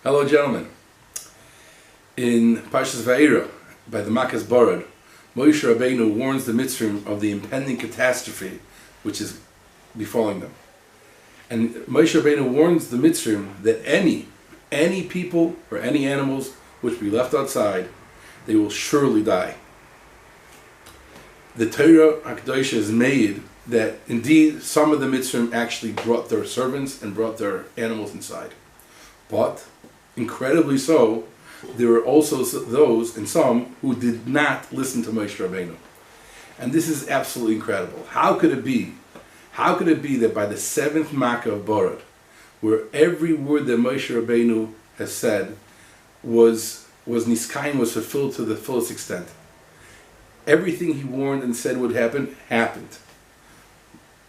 Hello, gentlemen. In Parshas Va'era, by the Makas Borod, Moshe Rabbeinu warns the Mitzrim of the impending catastrophe which is befalling them. And Moshe Rabbeinu warns the Mitzrim that any people or any animals which be left outside, they will surely die. The Torah HaKadosh is made that indeed some of the Mitzrim actually brought their servants and brought their animals inside. But, incredibly so, there were also those, and some, who did not listen to Moshe Rabbeinu. And this is absolutely incredible. How could it be? How could it be that by the seventh Makkah of Borod, where every word that Moshe Rabbeinu has said was niskayim, was fulfilled to the fullest extent? Everything he warned and said would happen, happened.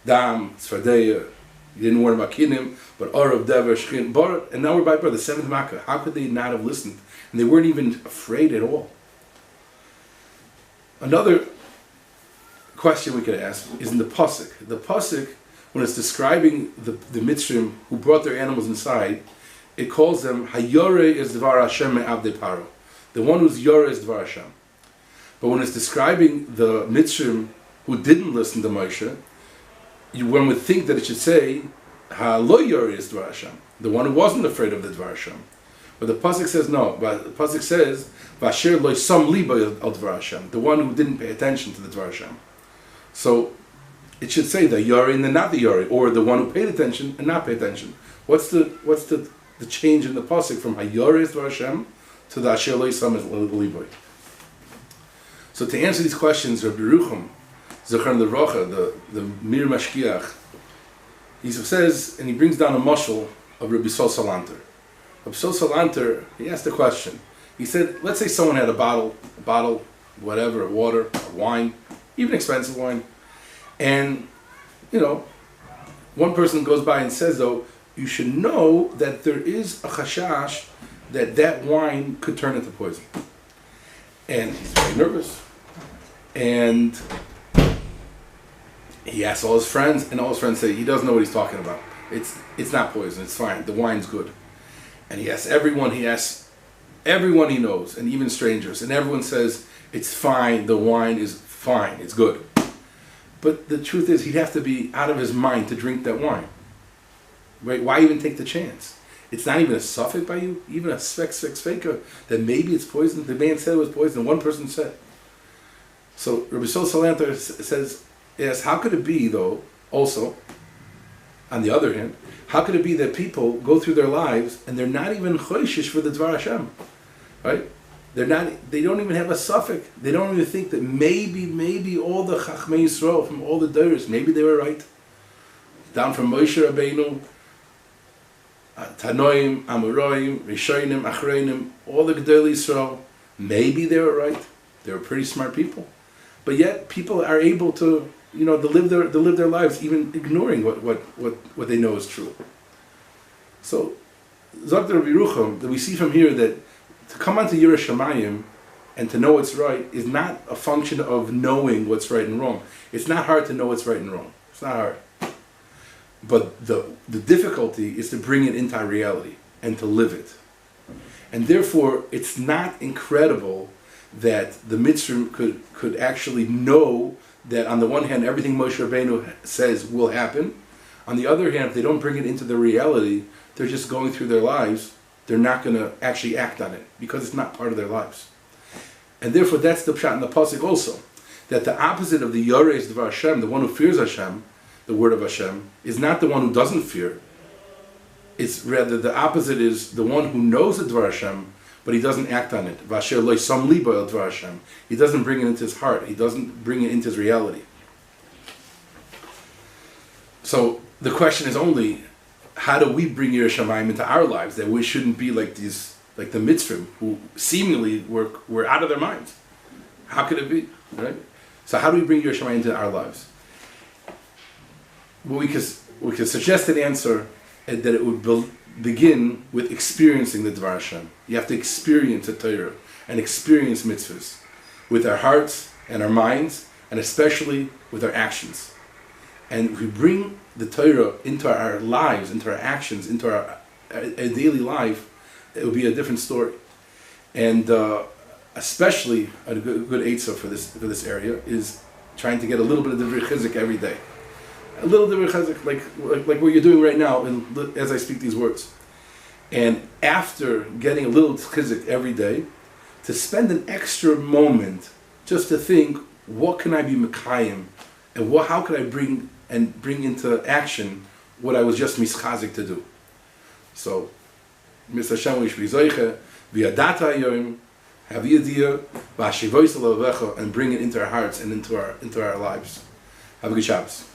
Dam, Tzvadeya, he didn't warn about Kinim, but Arav, Dever, Shkin, Borod, and now we're by the seventh Makkah. How could they not have listened? And they weren't even afraid at all. Another question we could ask is in the Pasuk. The Pasuk, when it's describing the Mitzrim who brought their animals inside, it calls them Hayore is Dvar Hashem me'avdei Paro. The one who's Yore is Dvar Hashem. But when it's describing the Mitzrim who didn't listen to Moshe, one would think that it should say Ha'lo Yore is Dvar Hashem, the one who wasn't afraid of the Dvar Hashem. But the Pasuk says no. But the Pasuk says Vasher lo sam liba al Dvar Hashem, the one who didn't pay attention to the Dvar Hashem. So it should say the Yori and the not the Yori, or the one who paid attention and not paid attention. What's the change in the Pasuk from Hayori is Dvar Hashem to the Asher lo sam liba? So to answer these questions, Rabbi Rucham Zechron Levracha, the Mir Mashkiach, he says, and he brings down a mashal of Rabbi Sol Salanter. Rabbi Sol Salanter, he asked a question. He said, let's say someone had a bottle, whatever, of water, or wine, even expensive wine, and, one person goes by and says, though, you should know that there is a chashash that wine could turn into poison. And he's very nervous. And he asks all his friends, and all his friends say, he doesn't know what he's talking about. It's not poison, it's fine, the wine's good. And he asks everyone he knows, and even strangers, and everyone says, it's fine, the wine is fine, it's good. But the truth is, he'd have to be out of his mind to drink that wine. Right? Why even take the chance? It's not even a suffix by you, even a sveka, that maybe it's poison. The man said it was poison, and one person said. So Rabbi Sol Salanter says, yes, how could it be, though, also, on the other hand, how could it be that people go through their lives and they're not even choishish for the Dvar Hashem, right? They don't even have a suffix. They don't even think that maybe all the Chachmei Yisrael from all the Dores, maybe they were right. Down from Moshe Rabbeinu, Tanoim, Amoraim, Rishonim, Achreinim, all the Gedolei Yisrael, maybe they were right. They were pretty smart people. But yet people are able to live their lives even ignoring what they know is true. So, Dr. Rabbi Rucham, that we see from here that to come onto Yiras Shamayim and to know what's right is not a function of knowing what's right and wrong. It's not hard to know what's right and wrong. It's not hard. But the difficulty is to bring it into our reality and to live it. And therefore, it's not incredible that the Mitzrim could actually know that on the one hand, everything Moshe Rabbeinu says will happen. On the other hand, if they don't bring it into the reality, they're just going through their lives. They're not going to actually act on it because it's not part of their lives. And therefore, that's the pshat in the pasuk also, that the opposite of the Yoreh is Dvar Hashem, the one who fears Hashem, the word of Hashem, is not the one who doesn't fear. It's rather the opposite is the one who knows the Dvar Hashem, but he doesn't act on it. Vasher loy sam liba el Dvar Hashem. He doesn't bring it into his heart. He doesn't bring it into his reality. So the question is only, how do we bring Yiras Shamayim into our lives, that we shouldn't be like the Mitzrim, who seemingly were out of their minds? How could it be? Right? So how do we bring Yiras Shamayim into our lives? Well, we could suggest an answer that it would begin with experiencing the Dvar Hashem. You have to experience the Torah and experience mitzvahs with our hearts and our minds, and especially with our actions. And if we bring the Torah into our lives, into our actions, into our daily life, it would be a different story. And especially a good eitzah for this area is trying to get a little bit of the chizik every day. A little bit of chizik, like what you're doing right now as I speak these words. And after getting a little chizik every day, to spend an extra moment just to think, what can I be mekayim, and how can I bring into action what I was just mischazik to do. So, Mr. Hashem, we should be zoiche, v'yadata yoim, have the idea, v'ashivois alavecha, and bring it into our hearts and into our lives. Have a good Shabbos.